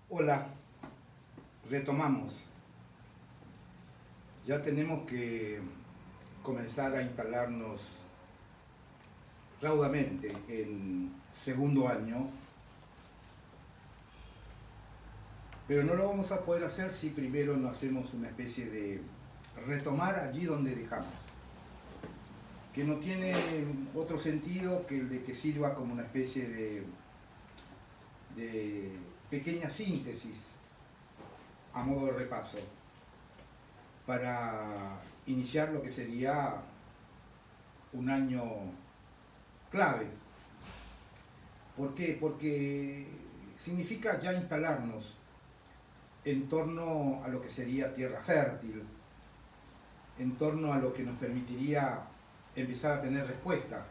Hola, retomamos. Ya tenemos que comenzar a instalarnos raudamente en segundo año, pero no lo vamos a poder hacer si primero no hacemos una especie de retomar allí donde dejamos, que no tiene otro sentido que el de que sirva como una especie de pequeña síntesis a modo de repaso para iniciar lo que sería un año clave. ¿Por qué? Porque significa ya instalarnos en torno a lo que sería tierra fértil, en torno a lo que nos permitiría empezar a tener respuesta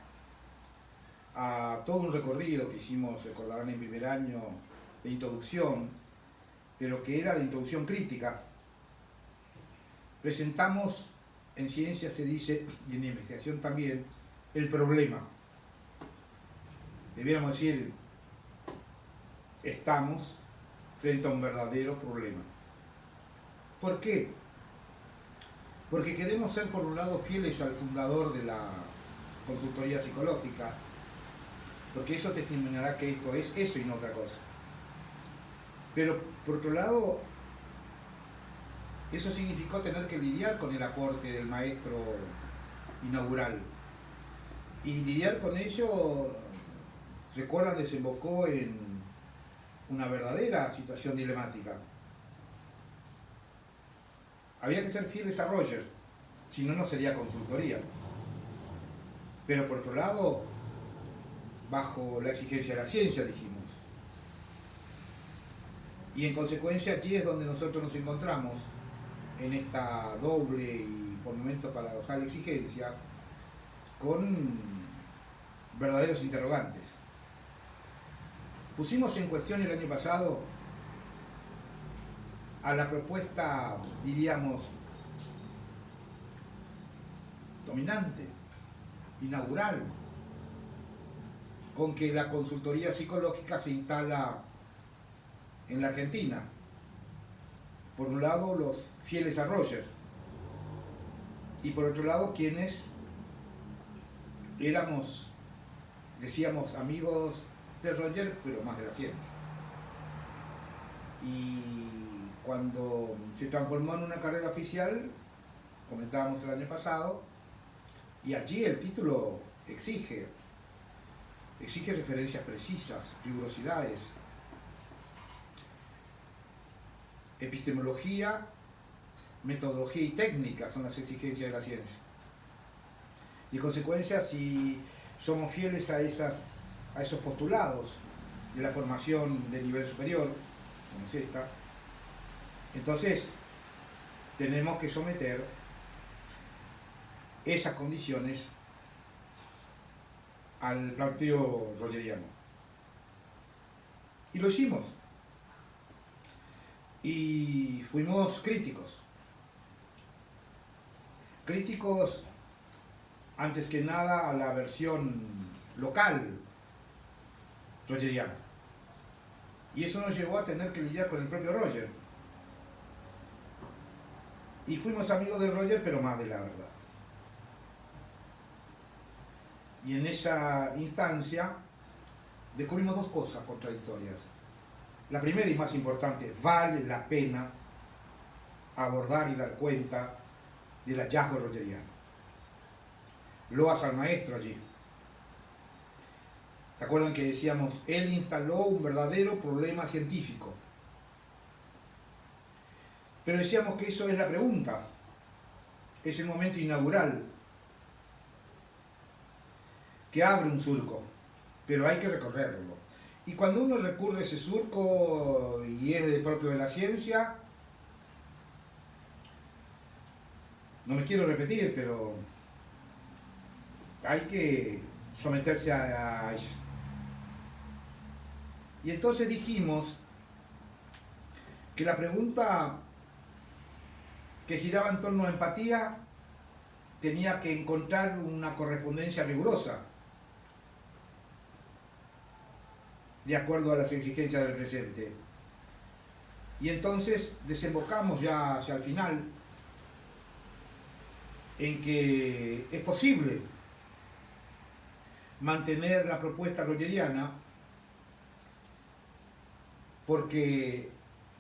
a todo un recorrido que hicimos, recordarán, en primer año de introducción, pero que era de introducción crítica. Presentamos, en ciencia se dice, y en investigación también, el problema. Debiéramos decir, estamos frente a un verdadero problema. ¿Por qué? Porque queremos ser, por un lado, fieles al fundador de la consultoría psicológica, porque eso testimoniará que esto es eso y no otra cosa. Pero, por otro lado, eso significó tener que lidiar con el aporte del maestro inaugural. Y lidiar con ello, recuerdan, desembocó en una verdadera situación dilemática. Había que ser fieles a Roger, si no, no sería consultoría. Pero por otro lado, bajo la exigencia de la ciencia, dijimos. Y en consecuencia allí es donde nosotros nos encontramos, en esta doble y por momentos paradojal exigencia, con verdaderos interrogantes. Pusimos en cuestión el año pasado a la propuesta, diríamos, dominante, inaugural, con que la consultoría psicológica se instala en la Argentina. Por un lado, los fieles a Roger, y por otro lado, quienes éramos, decíamos, amigos de Roger, pero más de la ciencia. Y cuando se transformó en una carrera oficial, comentábamos el año pasado, y allí el título exige referencias precisas, rigurosidades, epistemología, metodología y técnica son las exigencias de la ciencia. Y en consecuencia, si somos fieles a esos postulados de la formación de nivel superior, como es esta, entonces tenemos que someter esas condiciones al planteo rogeriano. Y lo hicimos. Y fuimos críticos. Críticos, antes que nada, a la versión local rogeriana. Y eso nos llevó a tener que lidiar con el propio Roger. Y fuimos amigos de Roger, pero más de la verdad. Y en esa instancia descubrimos dos cosas contradictorias. La primera y más importante, vale la pena abordar y dar cuenta del hallazgo rogeriano. Loas al maestro allí. ¿Se acuerdan que decíamos, él instaló un verdadero problema científico? Pero decíamos que eso es la pregunta, es el momento inaugural, que abre un surco, pero hay que recorrerlo. Y cuando uno recurre a ese surco y es propio de la ciencia, no me quiero repetir, pero hay que someterse a ella. Y entonces dijimos que la pregunta que giraba en torno a empatía tenía que encontrar una correspondencia rigurosa de acuerdo a las exigencias del presente. Y entonces desembocamos ya hacia el final en que es posible mantener la propuesta rogeriana porque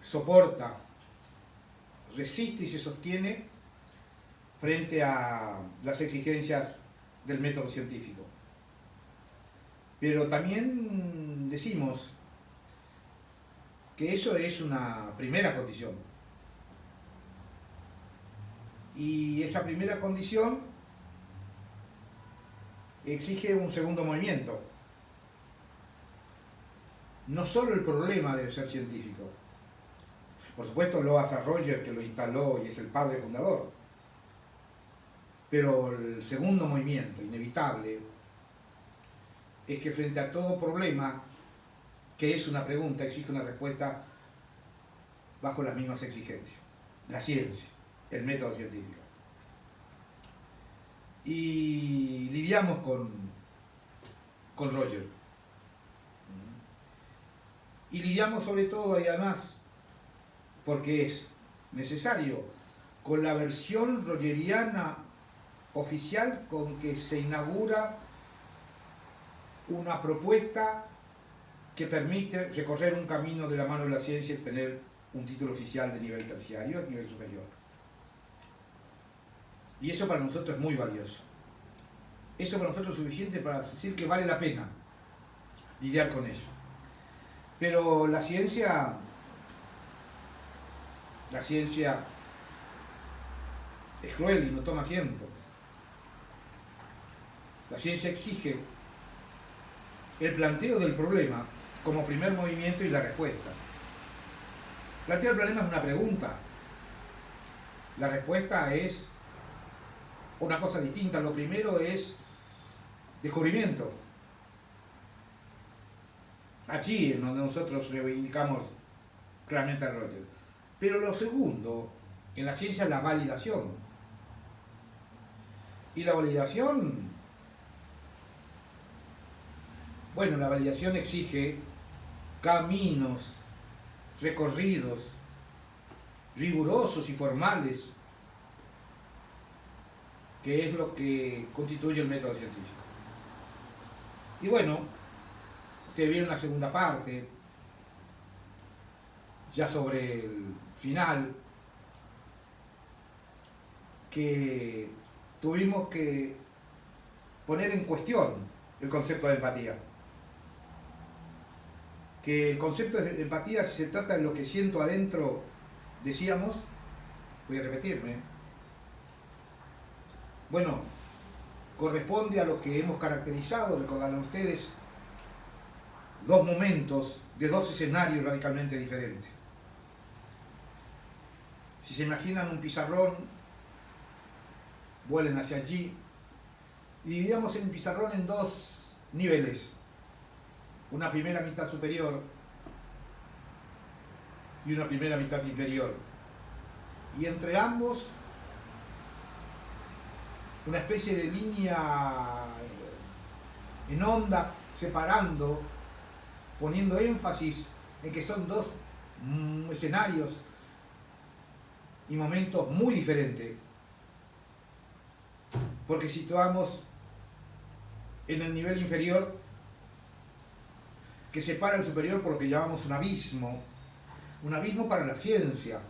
soporta, resiste y se sostiene frente a las exigencias del método científico. Pero también decimos que eso es una primera condición. Y esa primera condición exige un segundo movimiento. No solo el problema debe ser científico. Por supuesto, lo hace Roger, que lo instaló y es el padre fundador. Pero el segundo movimiento, inevitable, es que frente a todo problema, que es una pregunta, exige una respuesta bajo las mismas exigencias. La ciencia, el método científico. Y lidiamos con Roger. Y lidiamos sobre todo y además porque es necesario con la versión rogeriana oficial con que se inaugura una propuesta que permite recorrer un camino de la mano de la ciencia y tener un título oficial de nivel terciario, de nivel superior. Y eso para nosotros es muy valioso. Eso para nosotros es suficiente para decir que vale la pena lidiar con ello. Pero la ciencia es cruel y no toma asiento. La ciencia exige el planteo del problema como primer movimiento y la respuesta. Plantear el problema es una pregunta. La respuesta es una cosa distinta. Lo primero es descubrimiento. Allí es donde nosotros reivindicamos claramente a Roger. Pero lo segundo, en la ciencia, es la validación. Y la validación, bueno, la validación exige caminos recorridos, rigurosos y formales, que es lo que constituye el método científico. Y bueno, ustedes vieron la segunda parte, ya sobre el final, que tuvimos que poner en cuestión el concepto de empatía. Que el concepto de empatía, si se trata de lo que siento adentro, decíamos, voy a repetirme, bueno, corresponde a lo que hemos caracterizado, recordarán ustedes, dos momentos de dos escenarios radicalmente diferentes. Si se imaginan un pizarrón, vuelen hacia allí y dividamos el pizarrón en dos niveles. Una primera mitad superior y una primera mitad inferior. Y entre ambos una especie de línea en onda separando, poniendo énfasis en que son dos escenarios y momentos muy diferentes. Porque situamos en el nivel inferior, que separa el superior por lo que llamamos un abismo para la ciencia,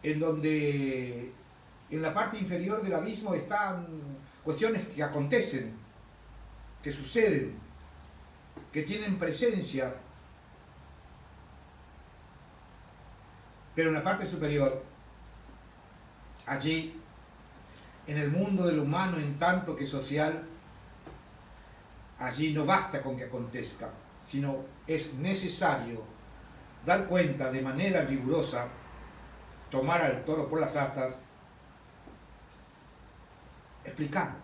en donde en la parte inferior del abismo están cuestiones que acontecen, que suceden, que tienen presencia, pero en la parte superior, allí, en el mundo del humano en tanto que social, allí no basta con que acontezca, sino es necesario dar cuenta de manera rigurosa, tomar al toro por las astas, explicar,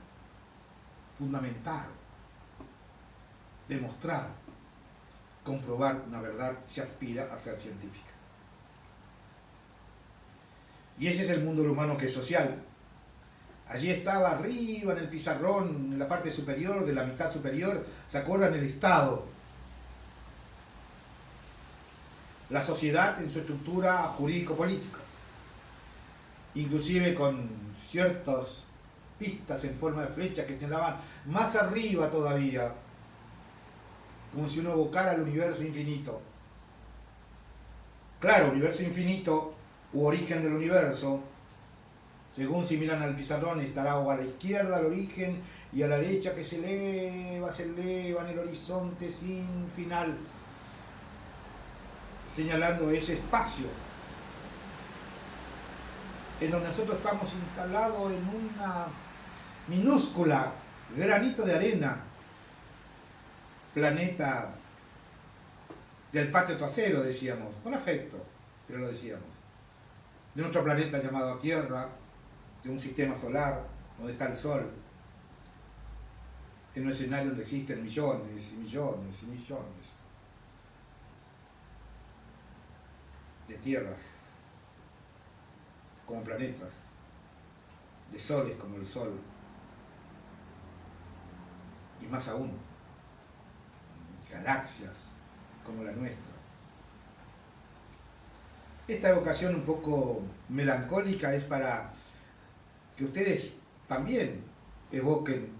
fundamentar, demostrar, comprobar una verdad si aspira a ser científica. Y ese es el mundo del humano que es social. Allí estaba arriba en el pizarrón, en la parte superior, de la mitad superior, ¿se acuerdan? El Estado. la sociedad en su estructura jurídico-política, inclusive con ciertas pistas en forma de flecha que señalaban más arriba todavía, como si uno evocara el universo infinito. Claro, universo infinito u origen del universo, según si miran al pizarrón, estará o a la izquierda el origen y a la derecha que se eleva en el horizonte sin final, señalando ese espacio en donde nosotros estamos instalados en una minúscula granito de arena, planeta del patio trasero, decíamos, con afecto, pero lo decíamos, de nuestro planeta llamado Tierra, de un sistema solar donde está el Sol, en un escenario donde existen millones y millones y millones de tierras como planetas, de soles como el Sol, y más aún, galaxias como la nuestra. Esta evocación un poco melancólica es para que ustedes también evoquen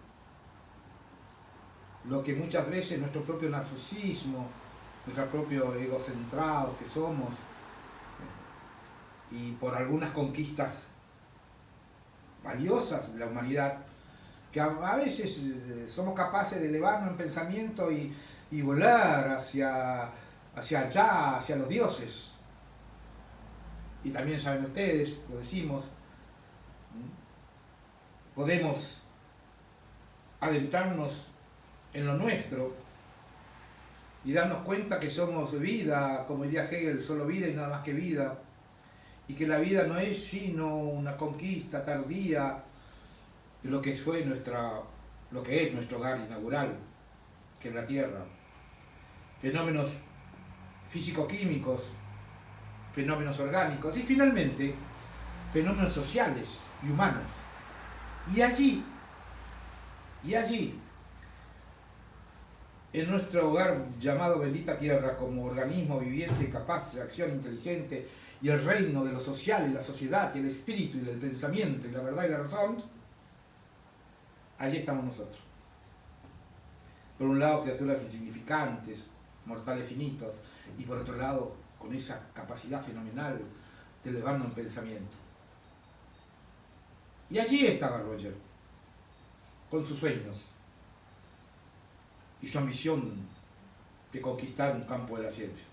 lo que muchas veces nuestro propio narcisismo, nuestro propio egocentrado que somos, y por algunas conquistas valiosas de la humanidad, que a veces somos capaces de elevarnos en pensamiento y volar hacia allá, hacia los dioses. Y también saben ustedes, lo decimos, podemos adentrarnos en lo nuestro y darnos cuenta que somos vida, como diría Hegel, solo vida y nada más que vida, y que la vida no es sino una conquista tardía de lo que fue lo que es nuestro hogar inaugural, que es la Tierra. Fenómenos físico-químicos, fenómenos orgánicos y finalmente fenómenos sociales y humanos. Y allí, en nuestro hogar llamado bendita Tierra, como organismo viviente, capaz de acción inteligente, y el reino de lo social y la sociedad y el espíritu y el pensamiento y la verdad y la razón, allí estamos nosotros. Por un lado, criaturas insignificantes, mortales finitos, y por otro lado, con esa capacidad fenomenal de elevarnos en pensamiento. Y allí estaba Roger, con sus sueños y su ambición de conquistar un campo de la ciencia.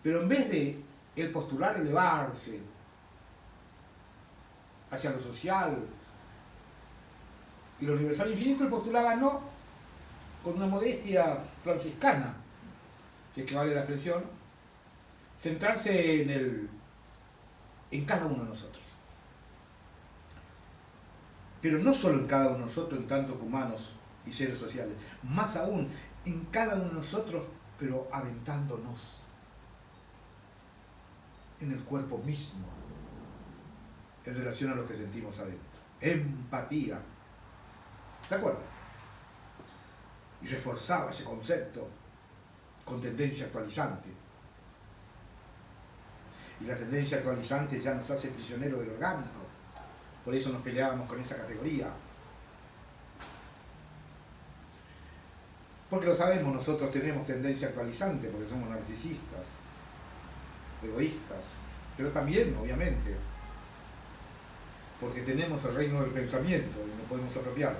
Pero en vez de él postular elevarse hacia lo social y lo universal infinito, él postulaba no, con una modestia franciscana, si es que vale la expresión, centrarse en cada uno de nosotros. Pero no solo en cada uno de nosotros en tanto que humanos y seres sociales, más aún en cada uno de nosotros, pero adentrándonos en el cuerpo mismo, en relación a lo que sentimos adentro. Empatía. ¿Se acuerdan? Y reforzaba ese concepto con tendencia actualizante. Y la tendencia actualizante ya nos hace prisioneros del orgánico. Por eso nos peleábamos con esa categoría. Porque lo sabemos, nosotros tenemos tendencia actualizante, porque somos narcisistas, egoístas, pero también, obviamente, porque tenemos el reino del pensamiento y no podemos apropiarlo.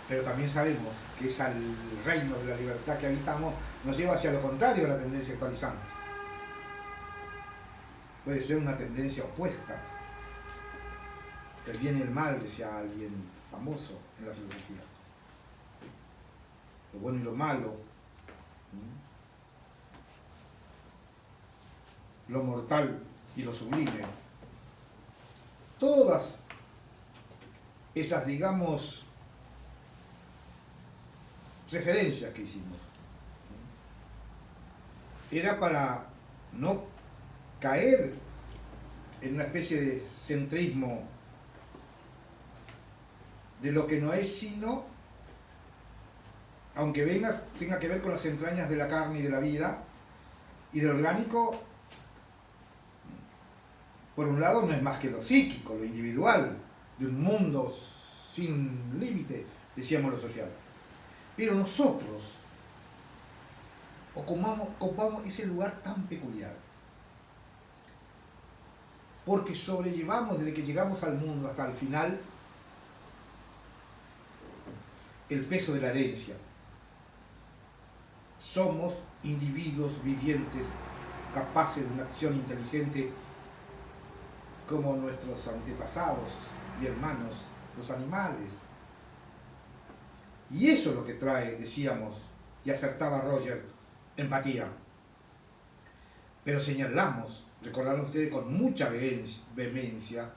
Pero también sabemos que es al reino de la libertad que habitamos nos lleva hacia lo contrario a la tendencia actualizante. Puede ser una tendencia opuesta. El bien y el mal, decía alguien famoso en la filosofía. Lo bueno y lo malo, lo mortal y lo sublime. Todas esas, digamos, referencias que hicimos, era para no caer en una especie de centrismo de lo que no es sino aunque tenga que ver con las entrañas de la carne y de la vida, y del orgánico, por un lado no es más que lo psíquico, lo individual, de un mundo sin límite, decíamos lo social. Pero nosotros ocupamos ese lugar tan peculiar, porque sobrellevamos desde que llegamos al mundo hasta el final el peso de la herencia. Somos individuos vivientes capaces de una acción inteligente como nuestros antepasados y hermanos, los animales. Y eso es lo que trae, decíamos, y acertaba Roger, empatía. Pero señalamos, recordaron ustedes con mucha vehemencia,